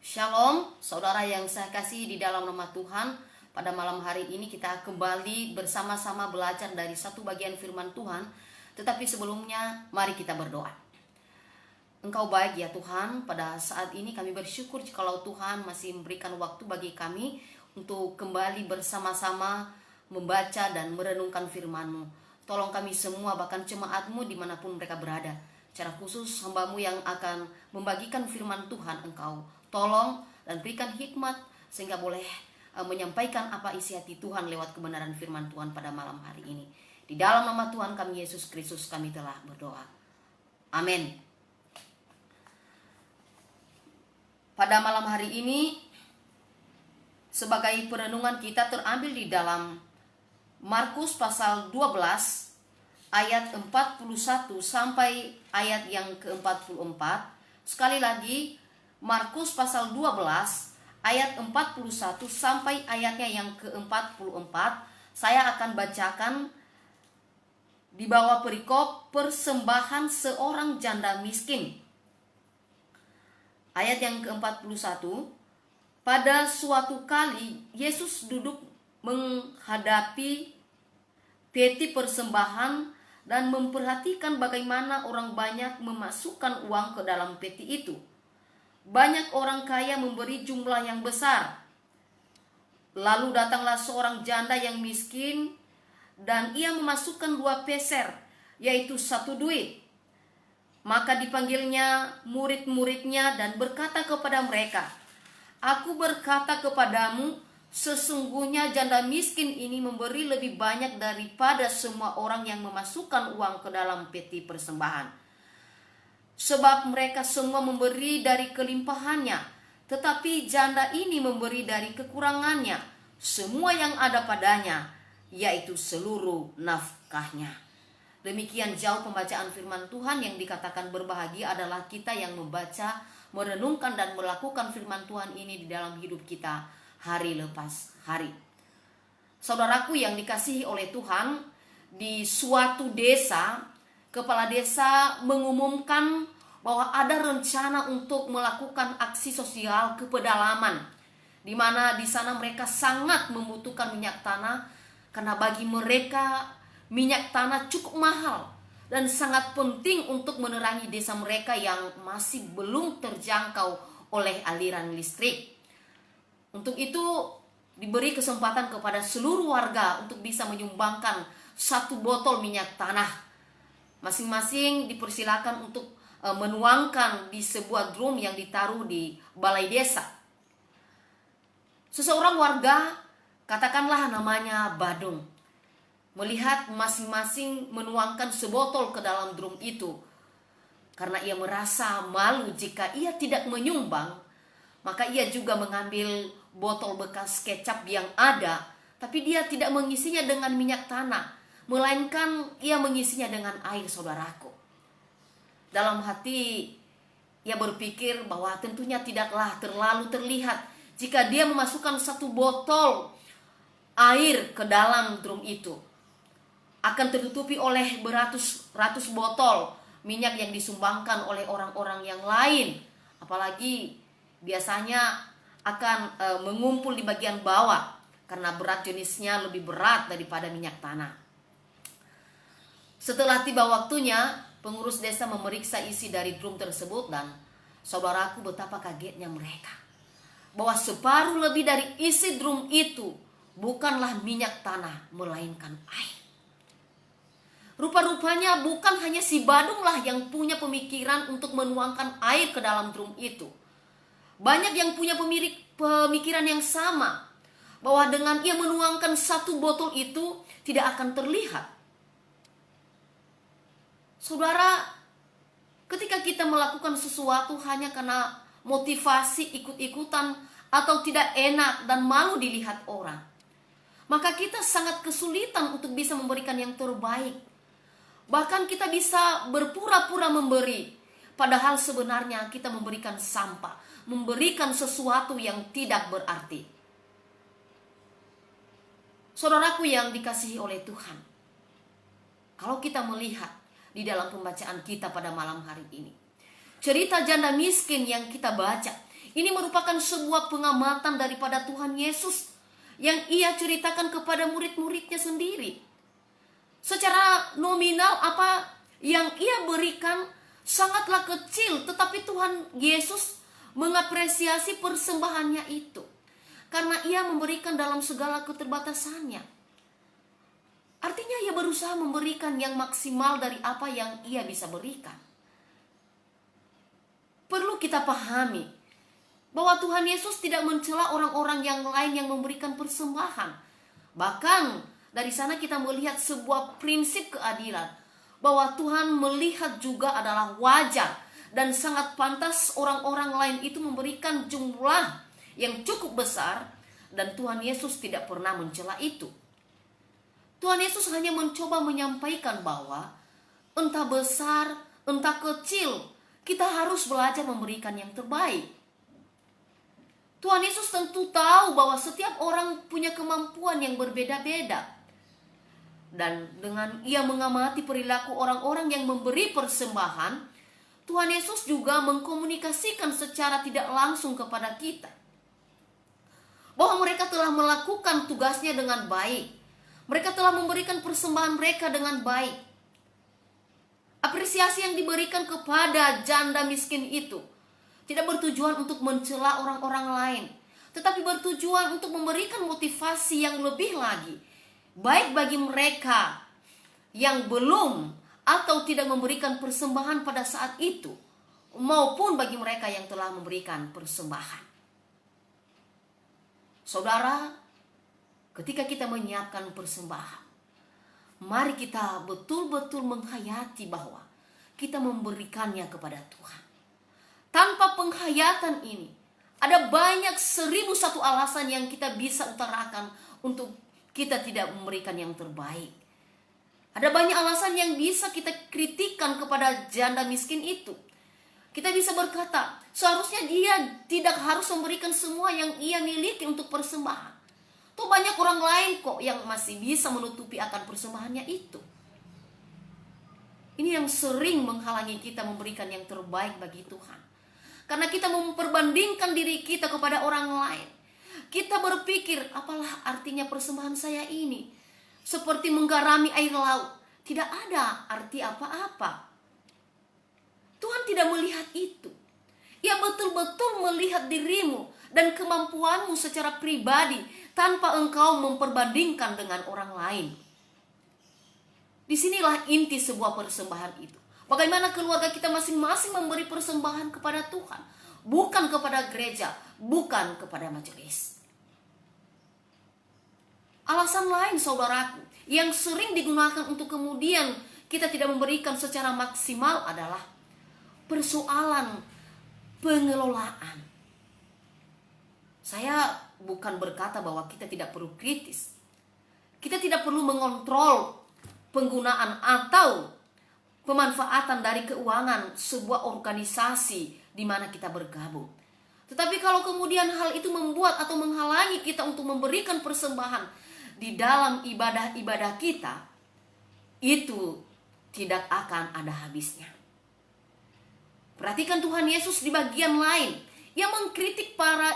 Shalom, saudara yang saya kasih di dalam nama Tuhan. Pada malam hari ini kita kembali bersama-sama belajar dari satu bagian firman Tuhan. Tetapi sebelumnya, mari kita berdoa. Engkau baik ya Tuhan, pada saat ini kami bersyukur jikalau Tuhan masih memberikan waktu bagi kami untuk kembali bersama-sama membaca dan merenungkan firman-Mu. Tolong kami semua, bahkan jemaat-Mu dimanapun mereka berada. Secara khusus hamba-Mu yang akan membagikan firman Tuhan, Engkau tolong dan berikan hikmat sehingga boleh menyampaikan apa isi hati Tuhan lewat kebenaran firman Tuhan pada malam hari ini. Di dalam nama Tuhan kami Yesus Kristus kami telah berdoa. Amin. Pada malam hari ini sebagai perenungan kita terambil di dalam Markus pasal 12 ayat 41 sampai ayat yang ke-44. Sekali lagi Markus pasal 12 ayat 41 sampai ayatnya yang ke-44. Saya akan bacakan di bawah perikop persembahan seorang janda miskin. Ayat yang ke-41. Pada suatu kali Yesus duduk menghadapi peti persembahan dan memperhatikan bagaimana orang banyak memasukkan uang ke dalam peti itu. Banyak orang kaya memberi jumlah yang besar. Lalu datanglah seorang janda yang miskin dan ia memasukkan 2 peser, yaitu 1 duit. Maka dipanggilnya murid-muridnya dan berkata kepada mereka, "Aku berkata kepadamu, sesungguhnya janda miskin ini memberi lebih banyak daripada semua orang yang memasukkan uang ke dalam peti persembahan. Sebab mereka semua memberi dari kelimpahannya, tetapi janda ini memberi dari kekurangannya, semua yang ada padanya, yaitu seluruh nafkahnya." Demikian jauh pembacaan firman Tuhan. Yang dikatakan berbahagia adalah kita yang membaca, merenungkan dan melakukan firman Tuhan ini di dalam hidup kita hari lepas hari. Saudaraku yang dikasihi oleh Tuhan, di suatu desa, kepala desa mengumumkan bahwa ada rencana untuk melakukan aksi sosial ke pedalaman, di mana di sana mereka sangat membutuhkan minyak tanah, karena bagi mereka minyak tanah cukup mahal dan sangat penting untuk menerangi desa mereka yang masih belum terjangkau oleh aliran listrik. Untuk itu diberi kesempatan kepada seluruh warga untuk bisa menyumbangkan 1 botol minyak tanah. Masing-masing dipersilakan untuk menuangkan di sebuah drum yang ditaruh di balai desa. Seseorang warga, katakanlah namanya Badung, melihat masing-masing menuangkan sebotol ke dalam drum itu. Karena ia merasa malu jika ia tidak menyumbang, maka ia juga mengambil botol bekas kecap yang ada, tapi dia tidak mengisinya dengan minyak tanah, melainkan ia mengisinya dengan air, saudaraku. Dalam hati ia berpikir bahwa tentunya tidaklah terlalu terlihat jika dia memasukkan 1 botol air ke dalam drum itu. Akan tertutupi oleh beratus-ratus botol minyak yang disumbangkan oleh orang-orang yang lain. Apalagi biasanya akan mengumpul di bagian bawah karena berat jenisnya lebih berat daripada minyak tanah. Setelah tiba waktunya, pengurus desa memeriksa isi dari drum tersebut, dan saudaraku betapa kagetnya mereka bahwa separuh lebih dari isi drum itu bukanlah minyak tanah melainkan air. Rupa-rupanya bukan hanya si Badunglah yang punya pemikiran untuk menuangkan air ke dalam drum itu. Banyak yang punya pemikiran yang sama, bahwa dengan ia menuangkan 1 botol itu tidak akan terlihat. Saudara, ketika kita melakukan sesuatu hanya karena motivasi ikut-ikutan atau tidak enak dan malu dilihat orang, maka kita sangat kesulitan untuk bisa memberikan yang terbaik. Bahkan kita bisa berpura-pura memberi, padahal sebenarnya kita memberikan sampah, memberikan sesuatu yang tidak berarti. Saudaraku yang dikasihi oleh Tuhan, kalau kita melihat di dalam pembacaan kita pada malam hari ini, cerita janda miskin yang kita baca, Ini merupakan sebuah pengamatan daripada Tuhan Yesus yang ia ceritakan kepada murid-muridnya sendiri. Secara nominal apa yang ia berikan sangatlah kecil, tetapi Tuhan Yesus mengapresiasi persembahannya itu karena ia memberikan dalam segala keterbatasannya. Artinya ia berusaha memberikan yang maksimal dari apa yang ia bisa berikan. Perlu kita pahami bahwa Tuhan Yesus tidak mencela orang-orang yang lain yang memberikan persembahan. Bahkan dari sana kita melihat sebuah prinsip keadilan, bahwa Tuhan melihat juga adalah wajar dan sangat pantas orang-orang lain itu memberikan jumlah yang cukup besar, dan Tuhan Yesus tidak pernah mencela itu. Tuhan Yesus hanya mencoba menyampaikan bahwa entah besar, entah kecil, kita harus belajar memberikan yang terbaik. Tuhan Yesus tentu tahu bahwa setiap orang punya kemampuan yang berbeda-beda. Dan dengan ia mengamati perilaku orang-orang yang memberi persembahan, Tuhan Yesus juga mengkomunikasikan secara tidak langsung kepada kita bahwa mereka telah melakukan tugasnya dengan baik. Mereka telah memberikan persembahan mereka dengan baik. Apresiasi yang diberikan kepada janda miskin itu tidak bertujuan untuk mencela orang-orang lain, tetapi bertujuan untuk memberikan motivasi yang lebih lagi, baik bagi mereka yang belum atau tidak memberikan persembahan pada saat itu, maupun bagi mereka yang telah memberikan persembahan. Saudara, ketika kita menyiapkan persembahan, mari kita betul-betul menghayati bahwa kita memberikannya kepada Tuhan. Tanpa penghayatan ini, ada banyak 1001 alasan yang kita bisa utarakan untuk kita tidak memberikan yang terbaik. Ada banyak alasan yang bisa kita kritikan kepada janda miskin itu. Kita bisa berkata, seharusnya dia tidak harus memberikan semua yang ia miliki untuk persembahan. Tuh banyak orang lain kok yang masih bisa menutupi akan persembahannya itu. Ini yang sering menghalangi kita memberikan yang terbaik bagi Tuhan. Karena kita memperbandingkan diri kita kepada orang lain. Kita berpikir, apalah artinya persembahan saya ini? Seperti menggarami air laut, tidak ada arti apa-apa. Tuhan tidak melihat itu. Ia betul-betul melihat dirimu dan kemampuanmu secara pribadi tanpa engkau memperbandingkan dengan orang lain. Disinilah inti sebuah persembahan itu. Bagaimana keluarga kita masing-masing memberi persembahan kepada Tuhan, bukan kepada gereja, bukan kepada majelis. Alasan lain, saudaraku, yang sering digunakan untuk kemudian kita tidak memberikan secara maksimal adalah persoalan pengelolaan. Saya bukan berkata bahwa kita tidak perlu kritis. Kita tidak perlu mengontrol penggunaan atau pemanfaatan dari keuangan sebuah organisasi di mana kita bergabung. Tetapi kalau kemudian hal itu membuat atau menghalangi kita untuk memberikan persembahan di dalam ibadah-ibadah kita, itu tidak akan ada habisnya. Perhatikan Tuhan Yesus di bagian lain. Ia mengkritik para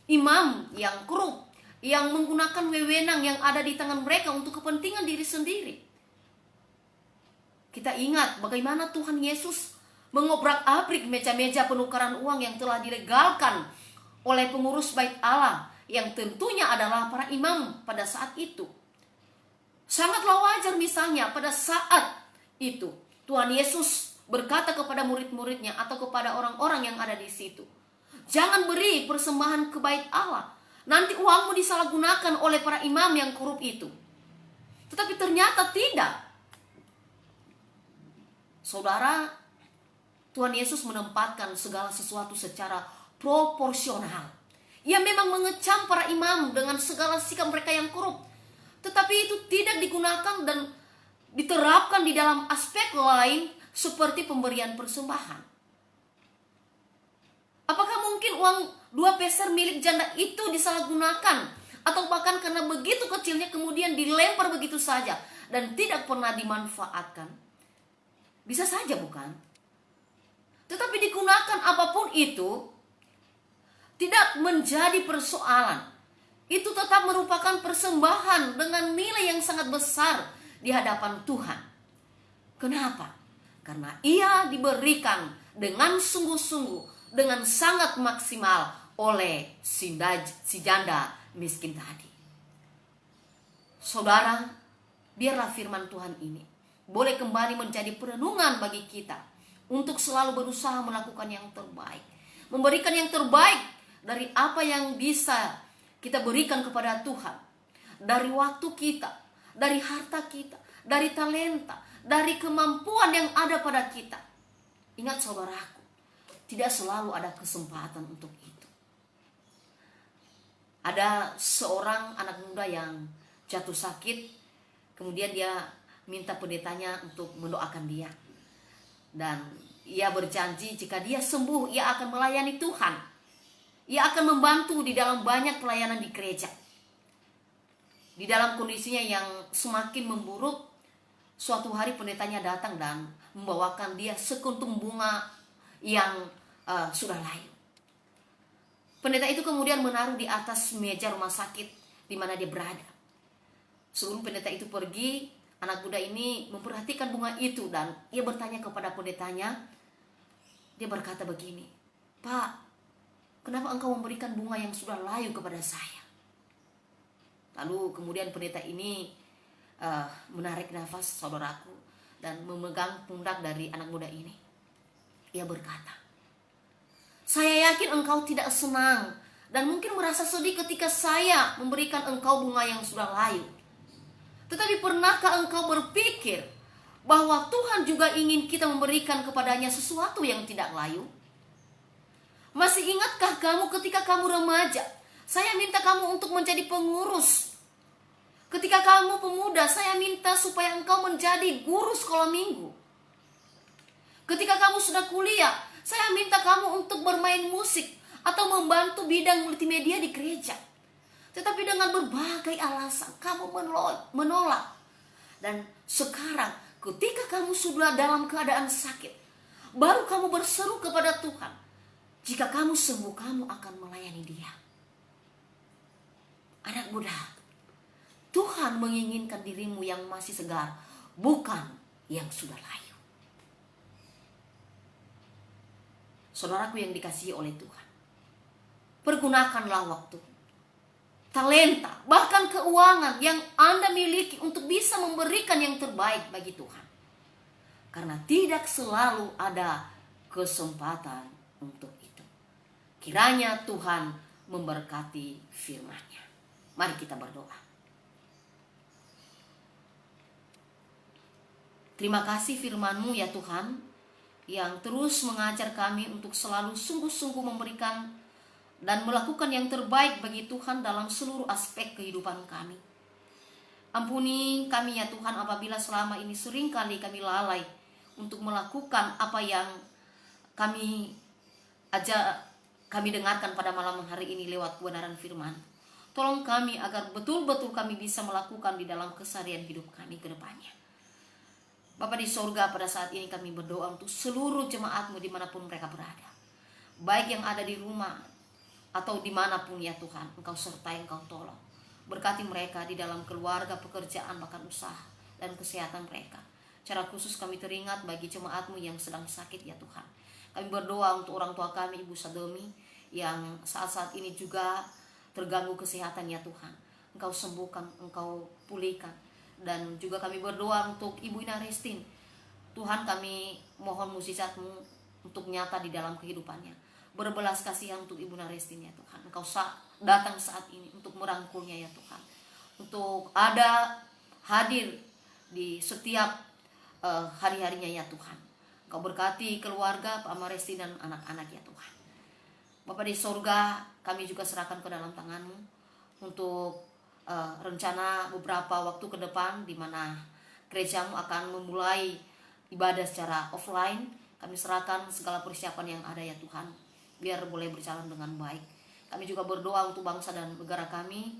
imam yang korup, yang menggunakan wewenang yang ada di tangan mereka untuk kepentingan diri sendiri. Kita ingat bagaimana Tuhan Yesus mengobrak-abrik meja-meja penukaran uang yang telah dilegalkan oleh pengurus bait Allah, yang tentunya adalah para imam pada saat itu. Sangatlah wajar misalnya pada saat itu Tuhan Yesus berkata kepada murid-muridnya atau kepada orang-orang yang ada di situ, jangan beri persembahan ke bait Allah, nanti uangmu disalahgunakan oleh para imam yang korup itu. Tetapi ternyata tidak. Saudara, Tuhan Yesus menempatkan segala sesuatu secara proporsional. Ia memang mengecam para imam dengan segala sikap mereka yang korup, tetapi itu tidak digunakan dan diterapkan di dalam aspek lain seperti pemberian persembahan. Apakah mungkin uang 2 peser milik janda itu disalahgunakan, atau bahkan karena begitu kecilnya kemudian dilempar begitu saja dan tidak pernah dimanfaatkan? Bisa saja bukan? Tetapi digunakan apapun itu, tidak menjadi persoalan. Itu tetap merupakan persembahan dengan nilai yang sangat besar di hadapan Tuhan. Kenapa? Karena ia diberikan dengan sungguh-sungguh, dengan sangat maksimal oleh si janda miskin tadi. Saudara, biarlah firman Tuhan ini boleh kembali menjadi perenungan bagi kita untuk selalu berusaha melakukan yang terbaik, memberikan yang terbaik dari apa yang bisa kita berikan kepada Tuhan, dari waktu kita, dari harta kita, dari talenta, dari kemampuan yang ada pada kita. Ingat saudaraku, tidak selalu ada kesempatan untuk itu. Ada seorang anak muda yang jatuh sakit, kemudian dia minta pendetanya untuk mendoakan dia. Dan ia berjanji jika dia sembuh, ia akan melayani Tuhan. Ia akan membantu di dalam banyak pelayanan di gereja. Di dalam kondisinya yang semakin memburuk, suatu hari pendetanya datang dan membawakan dia sekuntum bunga yang sudah layu. Pendeta itu kemudian menaruh di atas meja rumah sakit di mana dia berada. Sebelum pendeta itu pergi, anak muda ini memperhatikan bunga itu dan ia bertanya kepada pendetanya. Dia berkata begini, "Pak, kenapa engkau memberikan bunga yang sudah layu kepada saya?" Lalu kemudian pendeta ini menarik nafas, saudaraku, dan memegang pundak dari anak muda ini. Ia berkata, "Saya yakin engkau tidak senang dan mungkin merasa sedih ketika saya memberikan engkau bunga yang sudah layu. Tetapi pernahkah engkau berpikir bahwa Tuhan juga ingin kita memberikan kepadanya sesuatu yang tidak layu? Masih ingatkah kamu ketika kamu remaja, saya minta kamu untuk menjadi pengurus. Ketika kamu pemuda, saya minta supaya engkau menjadi guru sekolah minggu. Ketika kamu sudah kuliah, saya minta kamu untuk bermain musik atau membantu bidang multimedia di gereja. Tetapi dengan berbagai alasan kamu menolak. Dan sekarang ketika kamu sudah dalam keadaan sakit, baru kamu berseru kepada Tuhan. Jika kamu sembuh, kamu akan melayani Dia." Anak muda, Tuhan menginginkan dirimu yang masih segar, bukan yang sudah layu. Saudaraku yang dikasihi oleh Tuhan, pergunakanlah waktu, talenta, bahkan keuangan yang Anda miliki untuk bisa memberikan yang terbaik bagi Tuhan. Karena tidak selalu ada kesempatan untuk itu. Kiranya Tuhan memberkati firman-Nya. Mari kita berdoa. Terima kasih firman-Mu ya Tuhan, yang terus mengajar kami untuk selalu sungguh-sungguh memberikan dan melakukan yang terbaik bagi Tuhan dalam seluruh aspek kehidupan kami. Ampuni kami ya Tuhan apabila selama ini seringkali kami lalai untuk melakukan apa yang kami dengarkan pada malam hari ini lewat kebenaran firman. Tolong kami agar betul-betul kami bisa melakukan di dalam keseharian hidup kami ke depannya. Bapa di sorga, pada saat ini kami berdoa untuk seluruh jemaat-Mu dimanapun mereka berada. Baik yang ada di rumah atau dimanapun ya Tuhan, Engkau sertai, Engkau tolong. Berkati mereka di dalam keluarga, pekerjaan, bahkan usaha dan kesehatan mereka. Secara khusus kami teringat bagi jemaat-Mu yang sedang sakit ya Tuhan. Kami berdoa untuk orang tua kami, Ibu Sadomi, yang saat-saat ini juga terganggu kesehatan ya Tuhan. Engkau sembuhkan, Engkau pulihkan. Dan juga kami berdoa untuk Ibu Ina Restin. Tuhan, kami mohon mukjizat-Mu untuk nyata di dalam kehidupannya. Berbelas kasihan untuk Ibu Ina Restin ya Tuhan. Engkau datang saat ini untuk merangkulnya ya Tuhan. Untuk ada hadir di setiap hari-harinya ya Tuhan. Engkau berkati keluarga Pak Restin dan anak-anak ya Tuhan. Bapa di sorga, kami juga serahkan ke dalam tangan-Mu untuk rencana beberapa waktu ke depan di mana gereja-Mu akan memulai ibadah secara offline. Kami serahkan segala persiapan yang ada ya Tuhan, biar boleh berjalan dengan baik. Kami juga berdoa untuk bangsa dan negara kami.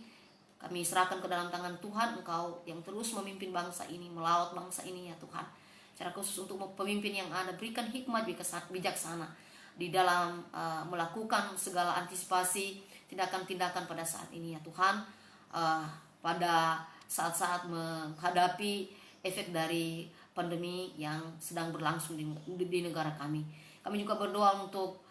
Kami serahkan ke dalam tangan Tuhan, Engkau yang terus memimpin bangsa ini, melawat bangsa ini ya Tuhan. Secara khusus untuk pemimpin yang ada, berikan hikmat bijaksana di dalam melakukan segala antisipasi tindakan-tindakan pada saat ini ya Tuhan, pada saat-saat menghadapi efek dari pandemi yang sedang berlangsung di negara kami. Kami juga berdoa untuk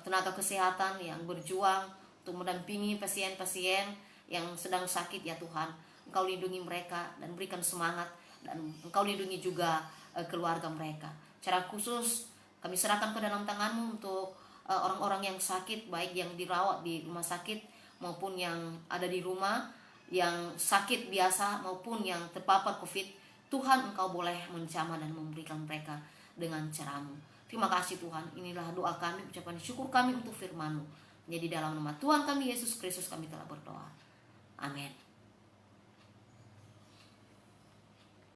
tenaga kesehatan yang berjuang untuk mendampingi pasien-pasien yang sedang sakit ya Tuhan. Engkau lindungi mereka dan berikan semangat, dan Engkau lindungi juga keluarga mereka. Secara khusus kami serahkan ke dalam tangan-Mu untuk orang-orang yang sakit, baik yang dirawat di rumah sakit maupun yang ada di rumah, yang sakit biasa maupun yang terpapar COVID. Tuhan, Engkau boleh menjamah dan memberikan mereka dengan cara-Mu. Terima kasih Tuhan. Inilah doa kami, ucapan syukur kami untuk firman-Mu. Jadi dalam nama Tuhan kami Yesus Kristus kami telah berdoa. Amin.